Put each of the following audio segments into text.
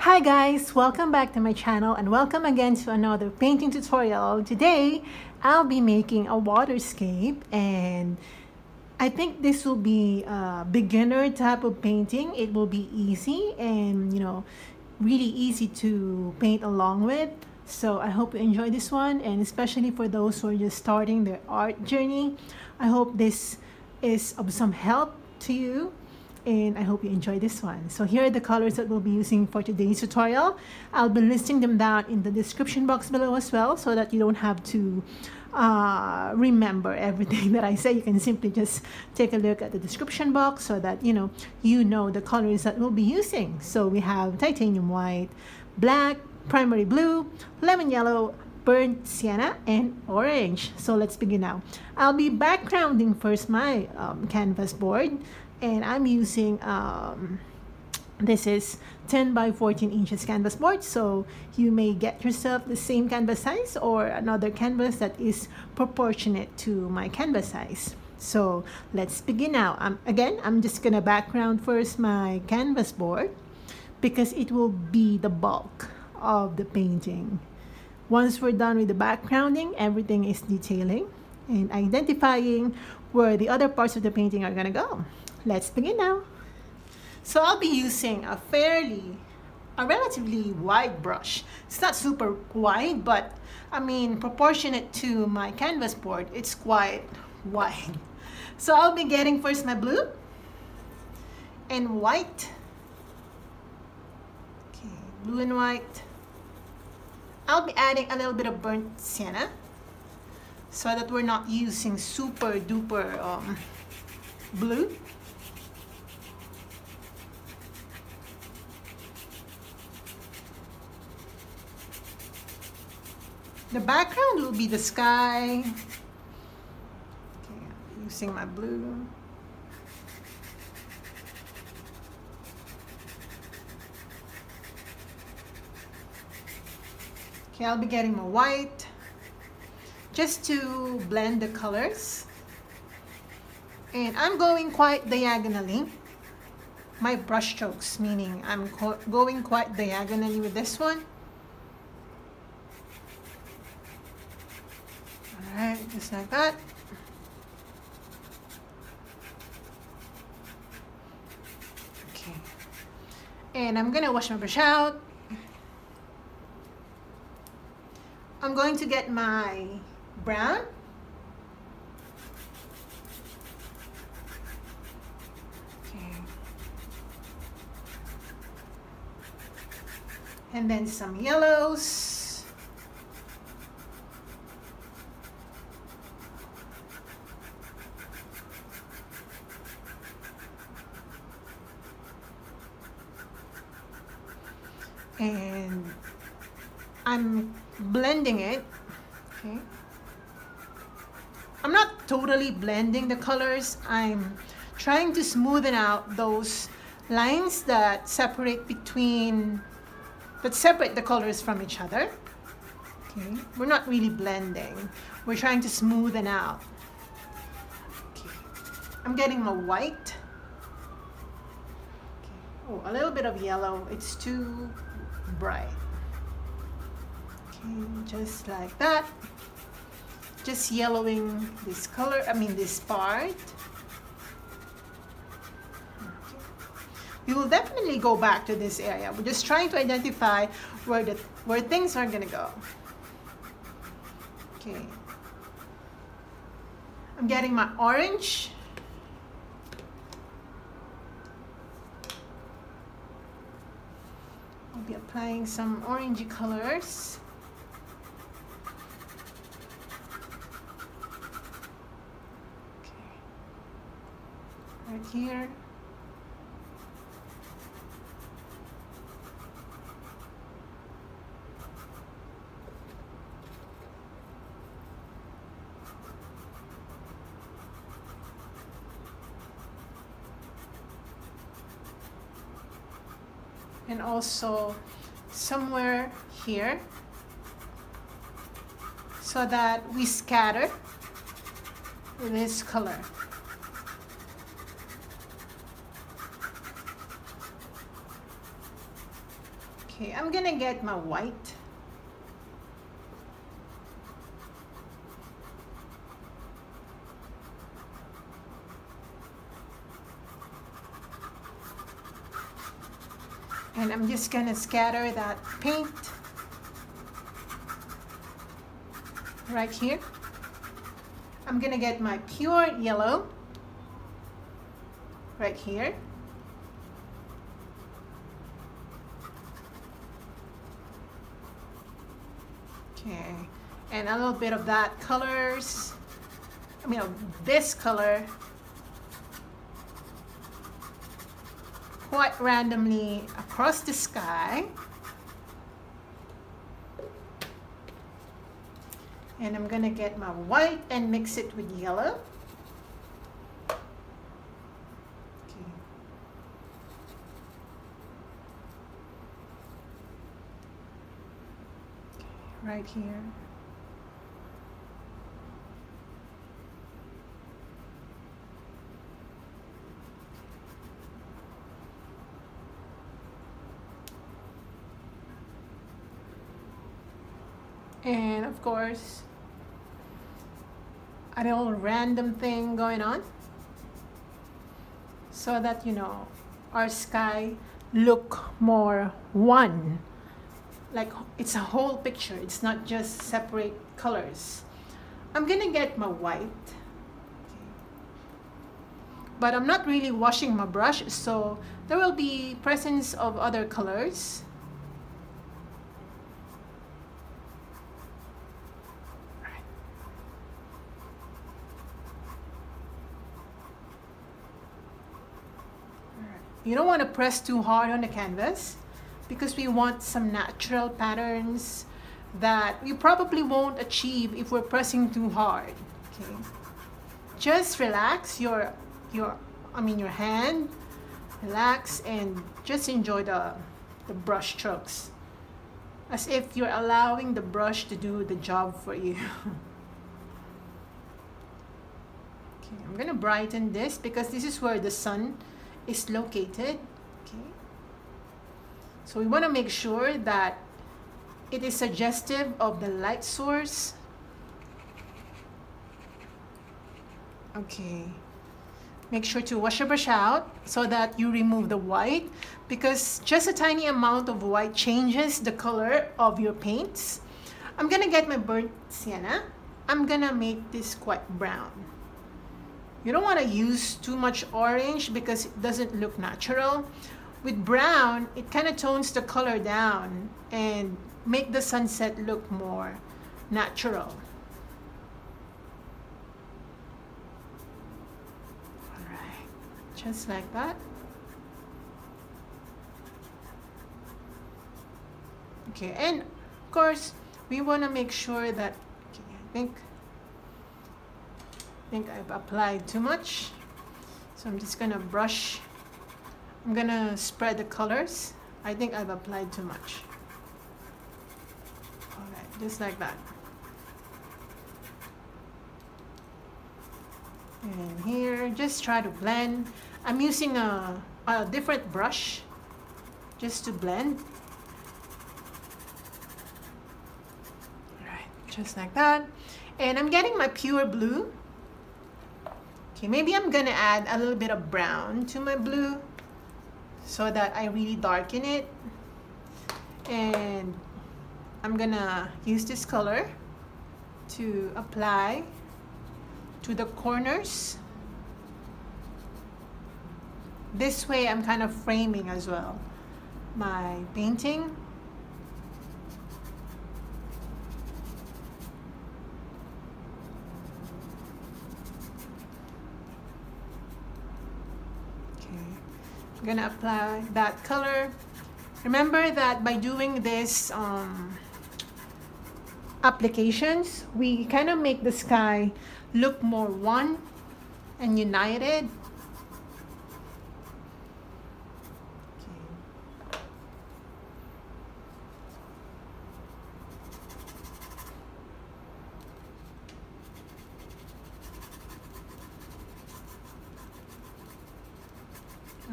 Hi guys, welcome back to my channel and welcome again to another painting tutorial. Today I'll be making a waterscape, and I think this will be a beginner type of painting. It will be easy and really easy to paint along with. So I hope you enjoy this one, and especially for those who are just starting their art journey, I hope this is of some help to you. And I hope you enjoy this one. So here are the colors that we'll be using for today's tutorial. I'll be listing them down in the description box below as well, so that you don't have to remember everything that I say. You can simply just take a look at the description box so that you know the colors that we'll be using. So we have titanium white, black, primary blue, lemon yellow, burnt sienna, and orange. So let's begin now. I'll be backgrounding first my canvas board. And I'm using this is 10 by 14 inches canvas board, so you may get yourself the same canvas size or another canvas that is proportionate to my canvas size. So let's begin now. I'm just gonna background first my canvas board because it will be the bulk of the painting. Once we're done with the backgrounding, everything is detailing and identifying where the other parts of the painting are gonna go. Let's begin now. So I'll be using a relatively wide brush. It's not super wide, but I mean proportionate to my canvas board, it's quite wide. So I'll be getting first my blue and white. Okay, blue and white. I'll be adding a little bit of burnt sienna so that we're not using super duper blue. The background will be the sky. Okay, I'm using my blue. Okay, I'll be getting my white just to blend the colors. And I'm going quite diagonally. My brush strokes, meaning I'm going quite diagonally with this one. Alright, just like that. Okay. And I'm gonna wash my brush out. I'm going to get my brown. Okay. And then some yellows. And I'm blending it. Okay, I'm not totally blending the colors. I'm trying to smoothen out those lines that separate the colors from each other. Okay, we're not really blending, we're trying to smoothen out. Okay, I'm getting my white. Okay. Oh, a little bit of yellow, it's too bright. Okay, just like that. Just yellowing this color, this part. Okay. We will definitely go back to this area. We're just trying to identify where things are gonna go. Okay. I'm getting my orange. I'll be applying some orangey colors. Okay. Right here. And also somewhere here, so that we scatter this color. Okay, I'm gonna get my white. And I'm just gonna scatter that paint right here. I'm gonna get my pure yellow right here. Okay, and a little bit of that colors, of this color, quite randomly across the sky. And I'm gonna get my white and mix it with yellow. Okay. Right here. And of course, a little random thing going on so that, our sky look more one. Like it's a whole picture. It's not just separate colors. I'm gonna get my white. But I'm not really washing my brush, so there will be presence of other colors. You don't want to press too hard on the canvas because we want some natural patterns that we probably won't achieve if we're pressing too hard. Okay, just relax your hand, relax, and just enjoy the brush strokes as if you're allowing the brush to do the job for you. Okay, I'm gonna brighten this because this is where the sun is located. Okay, so we want to make sure that it is suggestive of the light source. Okay, make sure to wash your brush out so that you remove the white, because just a tiny amount of white changes the color of your paints. I'm gonna get my burnt sienna. I'm gonna make this quite brown. You don't want to use too much orange because it doesn't look natural. With brown, it kind of tones the color down and make the sunset look more natural. All right, just like that. Okay, and of course, we want to make sure that, okay, I think I've applied too much, so I'm just gonna brush. I'm gonna spread the colors. I think I've applied too much. All right, just like that. And here, just try to blend. I'm using a different brush just to blend. All right, just like that. And I'm getting my pure blue. Okay, maybe I'm gonna add a little bit of brown to my blue so that I really darken it. And I'm gonna use this color to apply to the corners. This way I'm kind of framing as well my painting. I'm gonna apply that color. Remember that by doing this applications, we kind of make the sky look more one and united.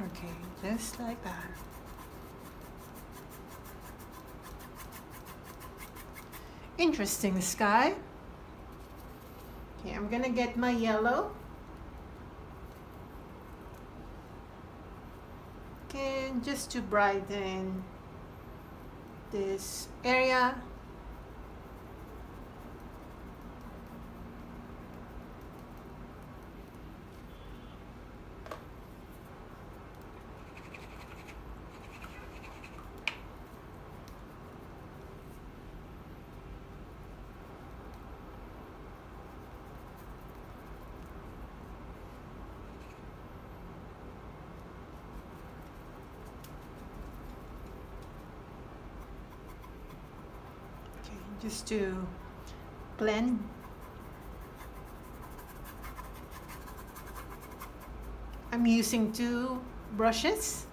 Okay, just like that. interesting sky. Okay, I'm gonna get my yellow. Okay, just to brighten this area. Just to blend. I'm using 2 brushes.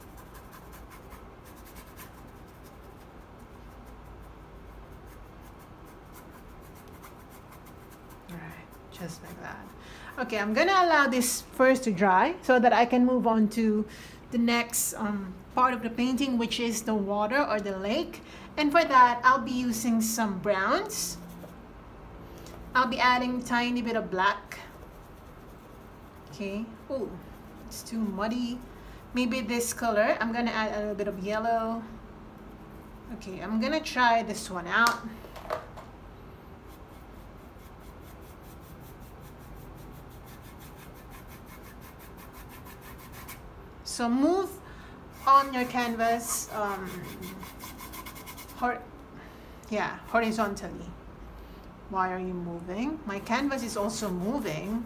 All right, just like that. Okay, I'm gonna allow this first to dry so that I can move on to the next part of the painting, which is the water or the lake. And for that, I'll be using some browns. I'll be adding a tiny bit of black. Okay. Oh, it's too muddy. Maybe this color. I'm gonna add a little bit of yellow. Okay, I'm gonna try this one out. So move on your canvas horizontally. Why are you moving? My canvas is also moving.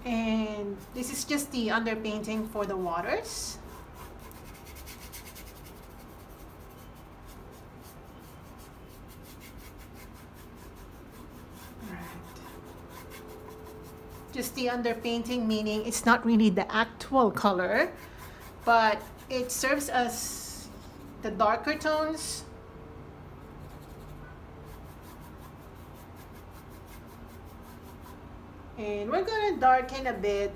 And this is just the underpainting for the waters. Just the underpainting, meaning it's not really the actual color, but it serves as the darker tones. And we're gonna darken a bit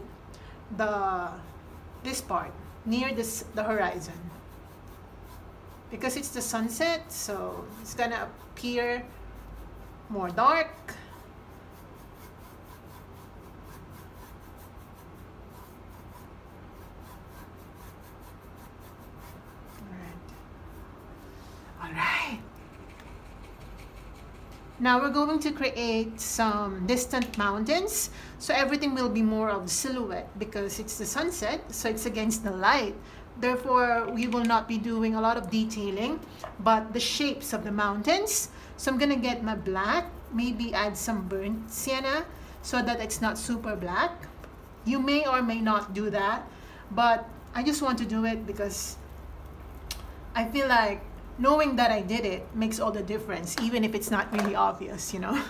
this part near the horizon, because it's the sunset, so it's gonna appear more dark. Now we're going to create some distant mountains. So everything will be more of silhouette because it's the sunset, so it's against the light. Therefore, we will not be doing a lot of detailing, but the shapes of the mountains. So I'm gonna get my black, maybe add some burnt sienna so that it's not super black. You may or may not do that, but I just want to do it because I feel like knowing that I did it makes all the difference, even if it's not really obvious, you know.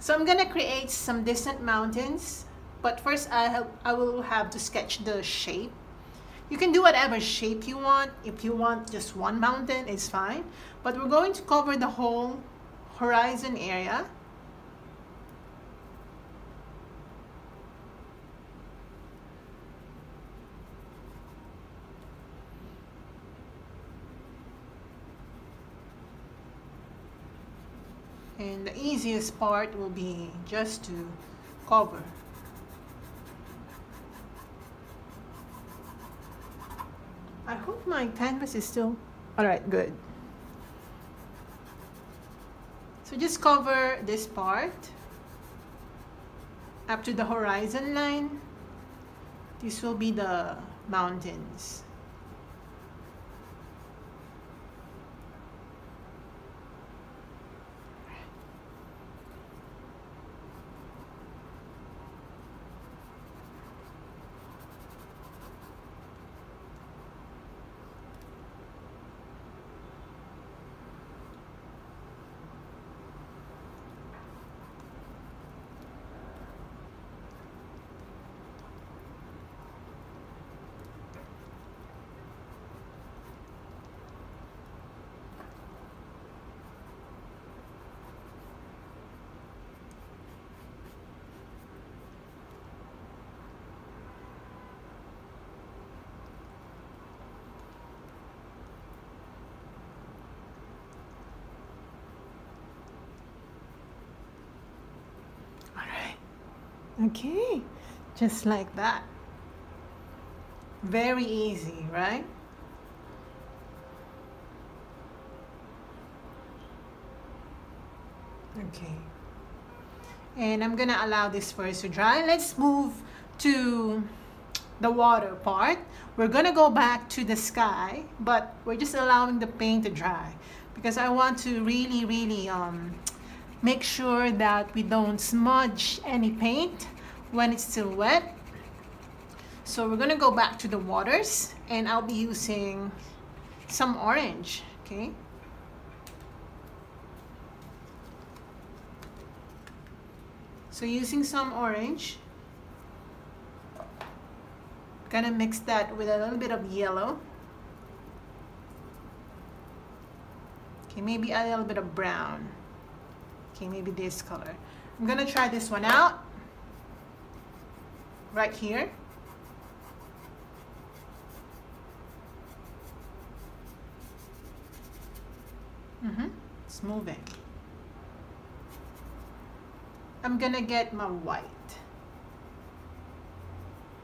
So I'm gonna create some distant mountains, but first I will have to sketch the shape. You can do whatever shape you want. If you want just one mountain, it's fine. But we're going to cover the whole horizon area. And the easiest part will be just to cover. I hope my canvas is still... Alright, good. So just cover this part up to the horizon line. This will be the mountains. Okay, just like that. Very easy, right? Okay. And I'm gonna allow this first to dry. Let's move to the water part. We're gonna go back to the sky, but we're just allowing the paint to dry because I want to really make sure that we don't smudge any paint when it's still wet. So we're gonna go back to the waters, and I'll be using some orange, okay? So using some orange, gonna mix that with a little bit of yellow. Okay, maybe a little bit of brown. Okay, maybe this color. I'm gonna try this one out right here. It's moving. I'm gonna get my white.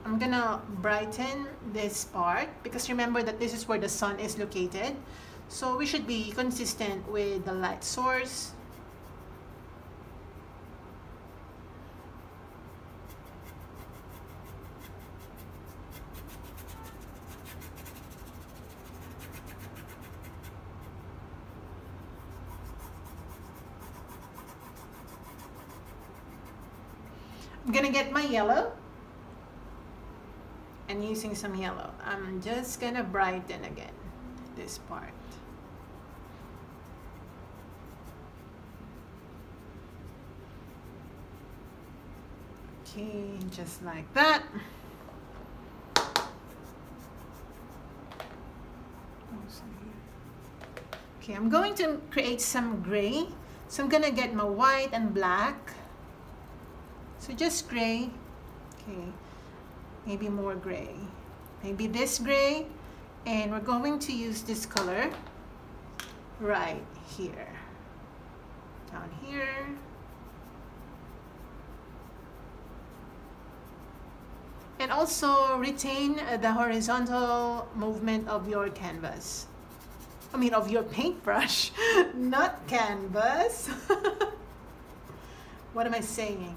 I'm gonna brighten this part because remember that this is where the sun is located. So we should be consistent with the light source. I'm gonna get my yellow and using some yellow, I'm just gonna brighten again this part. Okay, just like that. Okay, I'm going to create some gray. So I'm gonna get my white and black. So just gray, okay, maybe more gray, maybe this gray, and we're going to use this color right here, down here. And also retain the horizontal movement of your canvas. I mean of your paintbrush, not canvas. What am I saying?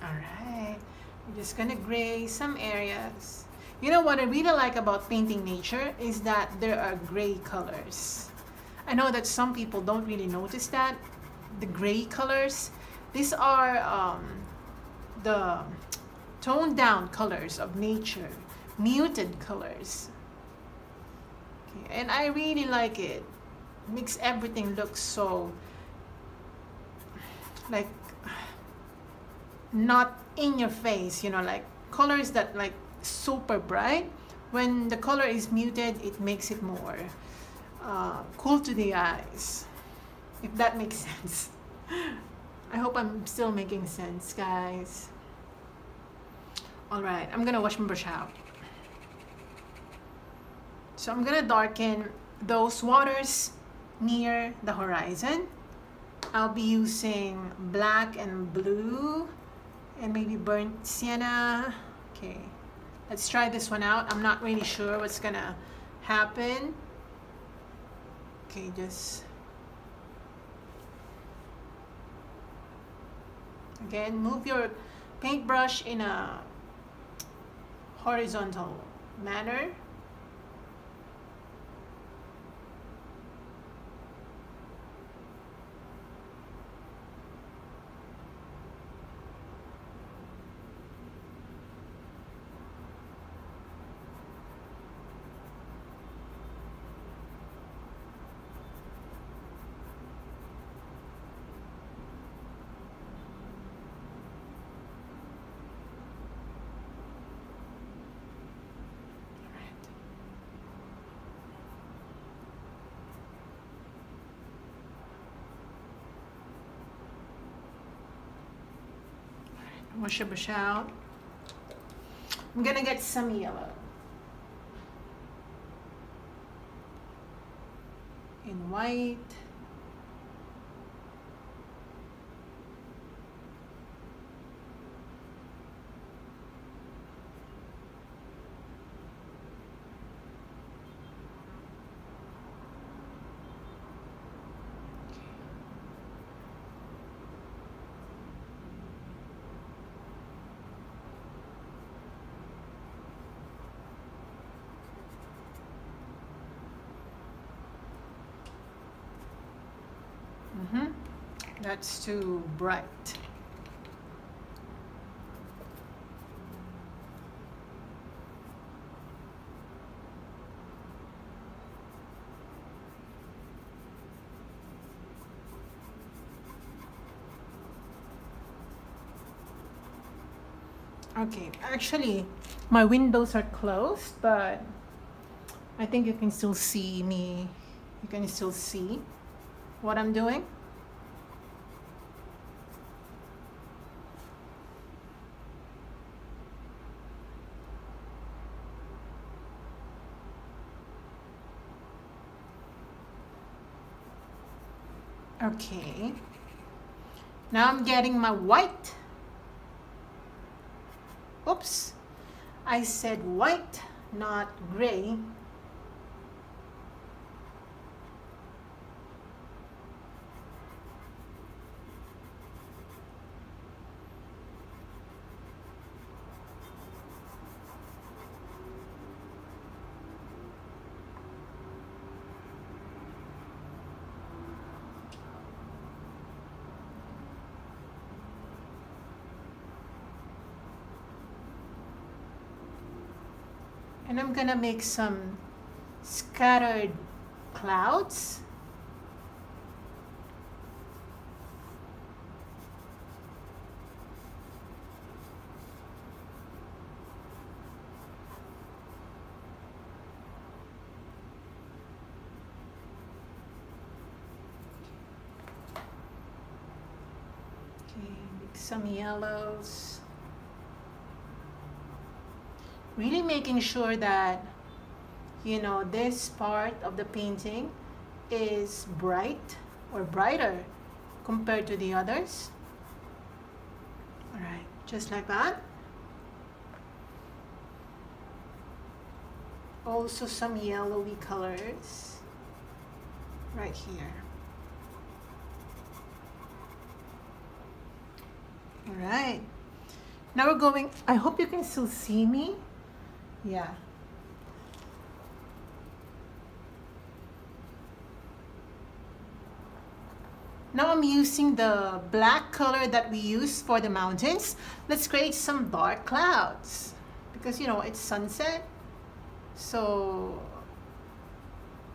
Alright, we're just gonna gray some areas. You know what I really like about painting nature is that there are gray colors. I know that some people don't really notice that. The gray colors, these are the toned down colors of nature, muted colors. Okay, and I really like it. Makes everything look so like not in your face, you know, like colors that like super bright. When the color is muted, it makes it more cool to the eyes, if that makes sense. I hope I'm still making sense, guys. All right, I'm gonna wash my brush out. So I'm gonna darken those waters near the horizon. I'll be using black and blue and maybe burnt sienna. Okay, let's try this one out. I'm not really sure what's gonna happen. Okay, just again, move your paintbrush in a horizontal manner. Wash your brush out. I'm gonna get some yellow in white. That's too bright. Okay, actually my windows are closed, but I think you can still see me. You can still see what I'm doing. Okay, now I'm getting my white. Oops, I said white, not gray. And I'm gonna make some scattered clouds. Okay, make some yellows. Really making sure that, you know, this part of the painting is bright or brighter compared to the others. All right, just like that. Also some yellowy colors right here. All right, now we're going, I hope you can still see me. Yeah. Now I'm using the black color that we use for the mountains. Let's create some dark clouds because, you know, it's sunset. So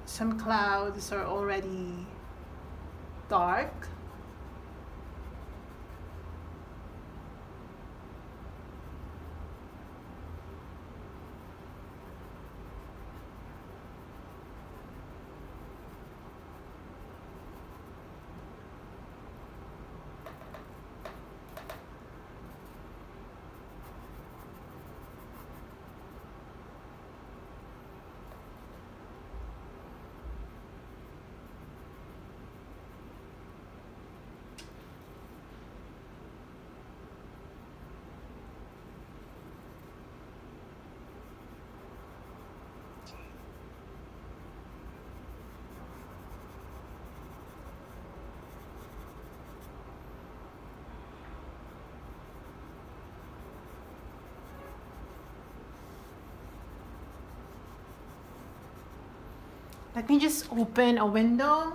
some clouds are already dark. Let me just open a window.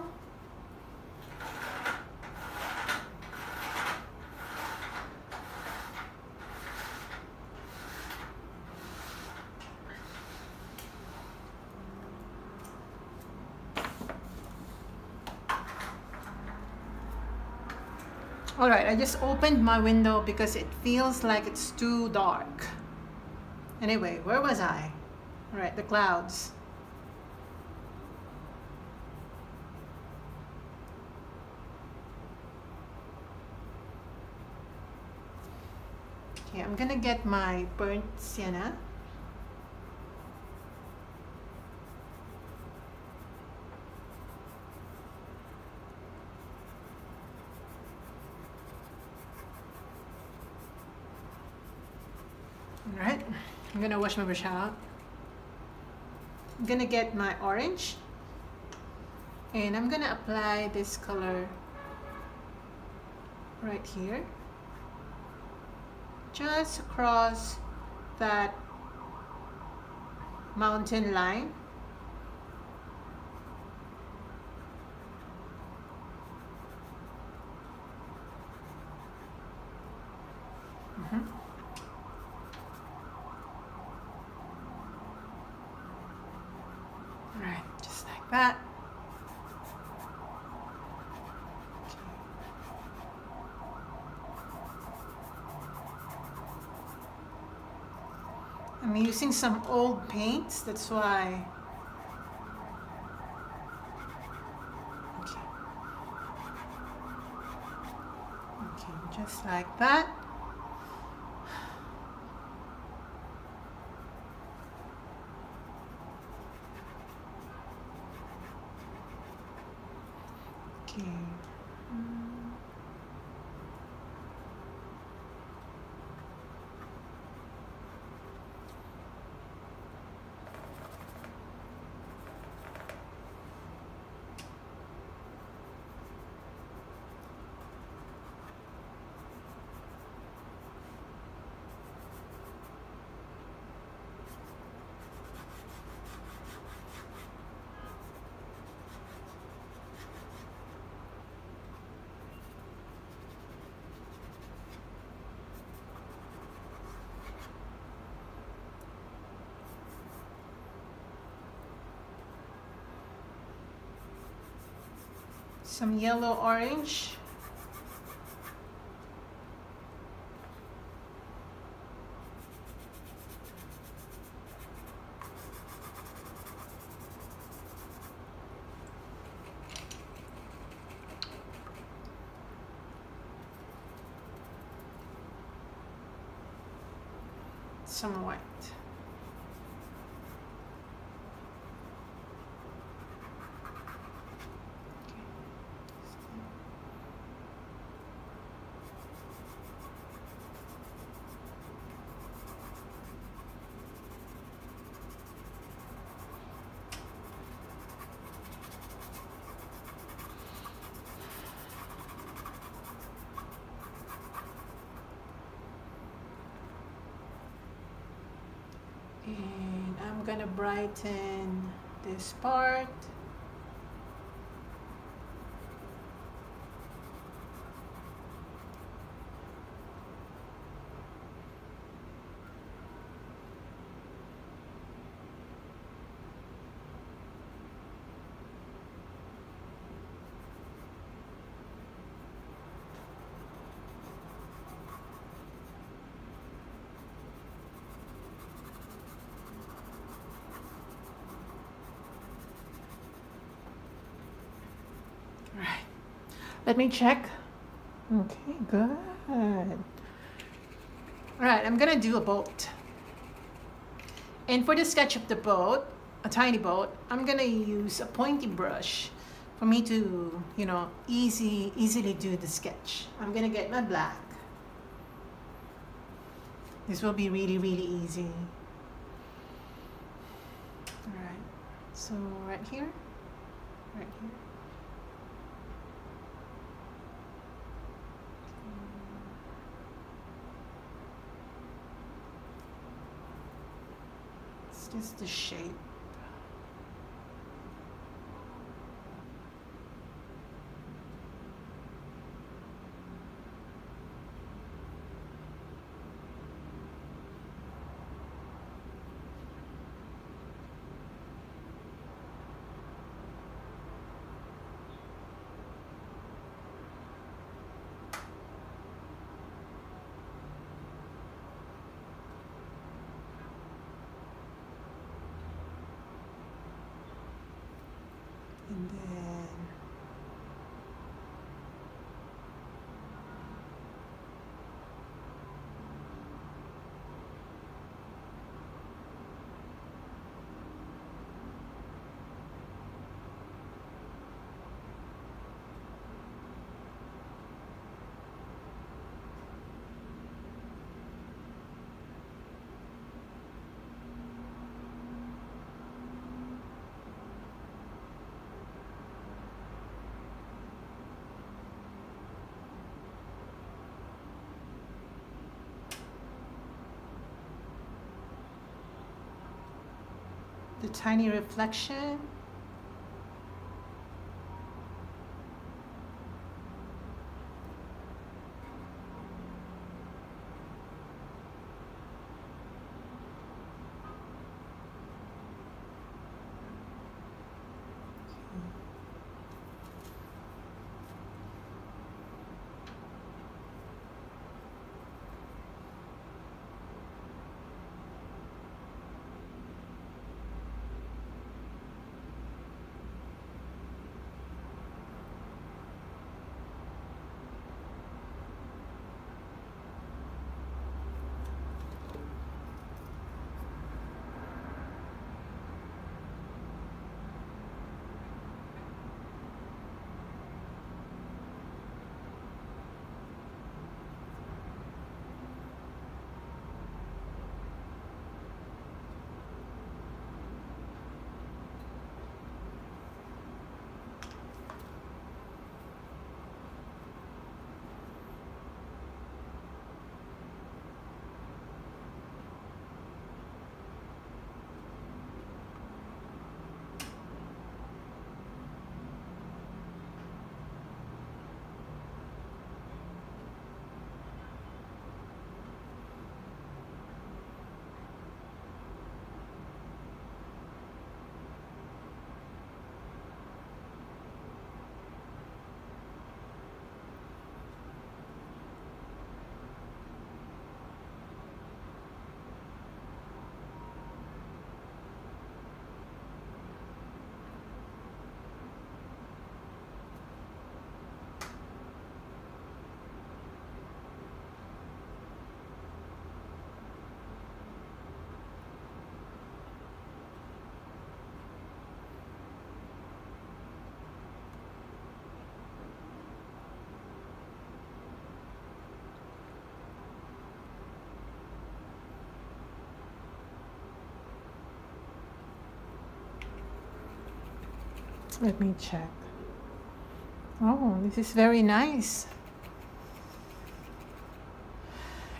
All right, I just opened my window because it feels like it's too dark. Anyway, where was I? All right, the clouds. Okay, I'm gonna get my burnt sienna. All right, I'm gonna wash my brush out. I'm gonna get my orange and I'm gonna apply this color right here, just across that mountain line. All right, just like that. I'm using some old paints, that's why. Okay. Okay, just like that. Okay. Some yellow orange. Some white. And I'm gonna brighten this part. Right. Let me check. Okay, good. All right, I'm gonna do a boat. And for the sketch of the boat, a tiny boat, I'm gonna use a pointy brush for me to, you know, easily do the sketch. I'm gonna get my black. This will be really easy. All right, so right here. It's just the shape. And then the tiny reflection. Let me check. Oh, this is very nice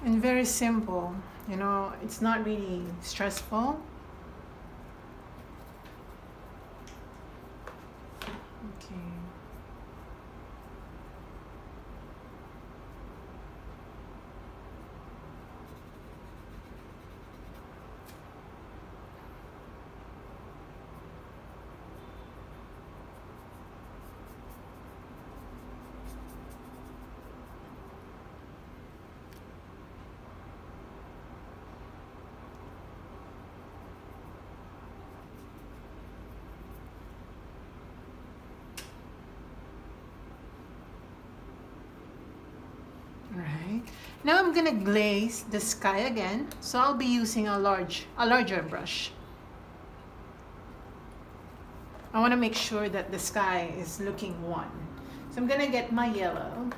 and very simple. You know, it's not really stressful. Okay. Right. Now I'm gonna glaze the sky again, so I'll be using a larger brush. I want to make sure that the sky is looking one. So I'm gonna get my yellow.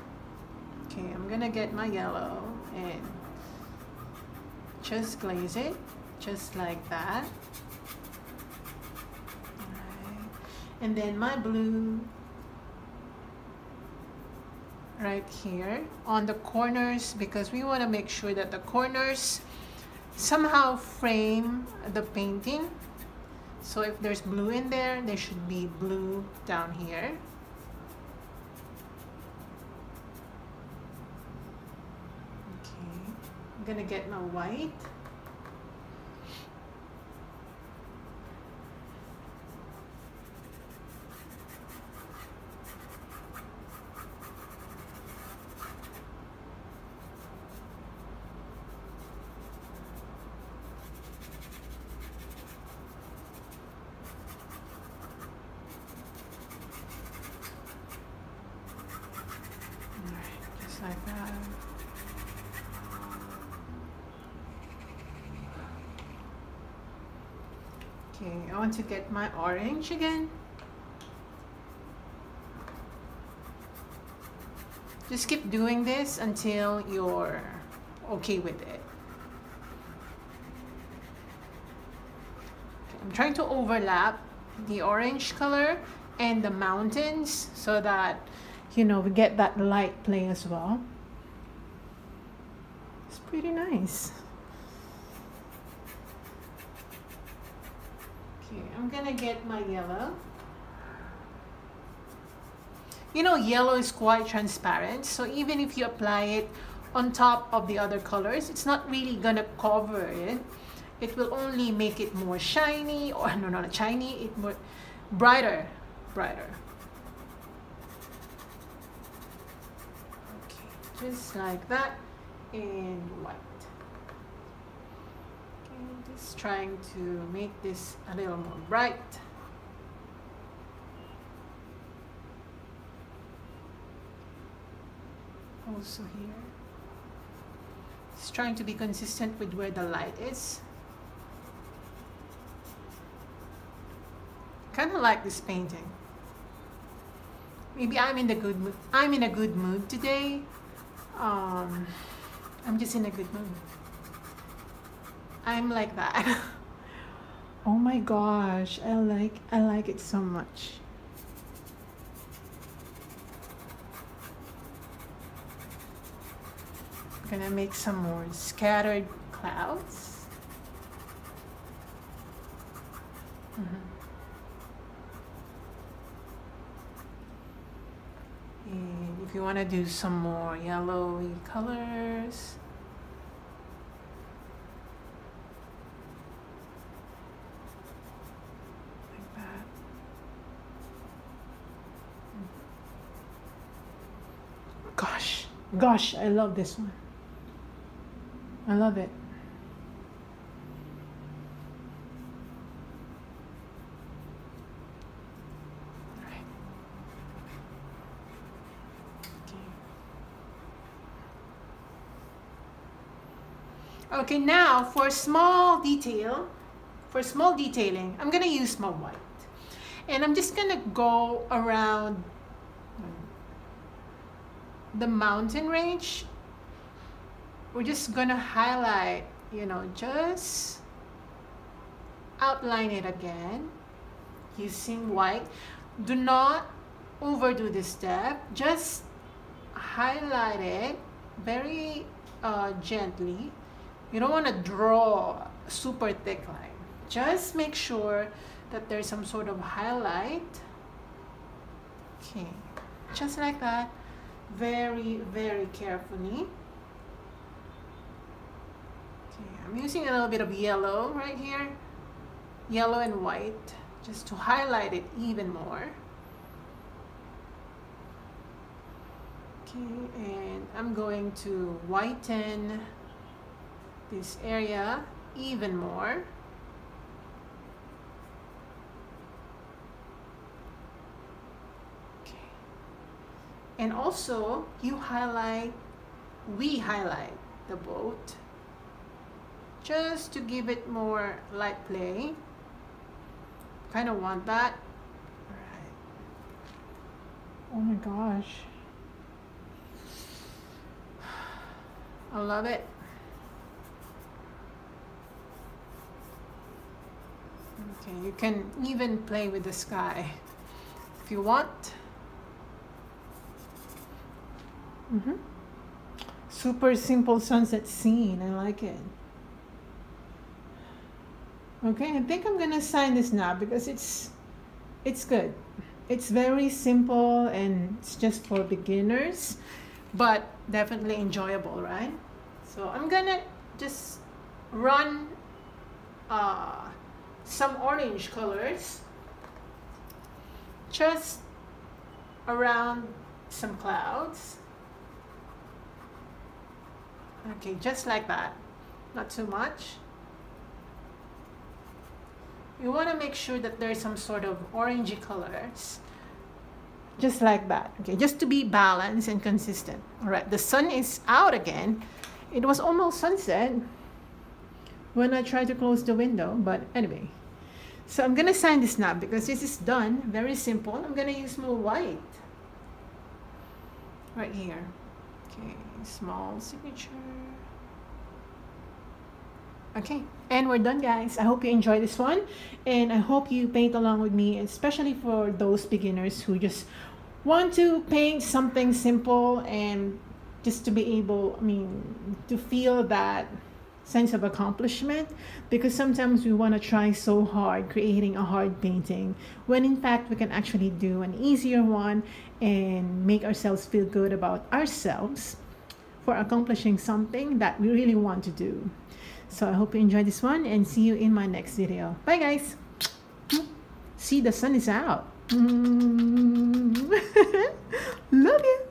Okay, I'm gonna get my yellow and just glaze it, just like that. Right. And then my blue right here on the corners, because we want to make sure that the corners somehow frame the painting. So if there's blue in there, there should be blue down here. Okay, I'm gonna get my white. Like that. Okay, I want to get my orange again. Just keep doing this until you're okay with it. Okay, I'm trying to overlap the orange color and the mountains so that, you know, we get that light play as well. It's pretty nice. Okay, I'm gonna get my yellow. You know, yellow is quite transparent, so even if you apply it on top of the other colors, it's not really gonna cover it. It will only make it more shiny, or no, not shiny, it more brighter. Just like that, and white. Okay, just trying to make this a little more bright. Also here, just trying to be consistent with where the light is. Kind of like this painting. Maybe I'm in the good mood. I'm in a good mood today. I'm just in a good mood. I'm like that. Oh my gosh, I like it so much. I'm gonna make some more scattered clouds. And if you want to do some more yellowy colors, like that. Gosh, I love this one. I love it. Okay, now for small detailing, I'm gonna use my white. And I'm just gonna go around the mountain range. We're just gonna highlight, you know, just outline it again using white. do not overdo this step. Just highlight it very gently. You don't want to draw a super thick line. Just make sure that there's some sort of highlight. Okay, just like that. Very, very carefully. Okay, I'm using a little bit of yellow right here. Yellow and white, just to highlight it even more. Okay, and I'm going to whiten this area even more. Okay, and also we highlight the boat just to give it more light play. Kind of want that. All right. Oh my gosh. I love it. Okay, you can even play with the sky if you want. Super simple sunset scene. I like it. Okay, I think I'm gonna sign this now because it's good. It's very simple and it's just for beginners, but definitely enjoyable, right? So I'm gonna just run some orange colors just around some clouds. Okay, just like that, not too much. You want to make sure that there's some sort of orangey colors, just like that. Okay, just to be balanced and consistent. All right, the sun is out again. It was almost sunset when I tried to close the window, but anyway. So I'm gonna sign this now because this is done. Very simple. I'm gonna use more white right here. Okay, small signature. Okay, and we're done, guys. I hope you enjoyed this one, and I hope you paint along with me, especially for those beginners who just want to paint something simple and just to be able, to feel that sense of accomplishment, because sometimes we want to try so hard creating a hard painting when in fact we can actually do an easier one and make ourselves feel good about ourselves for accomplishing something that we really want to do. So I hope you enjoyed this one and see you in my next video. Bye, guys. See, the sun is out. Love you.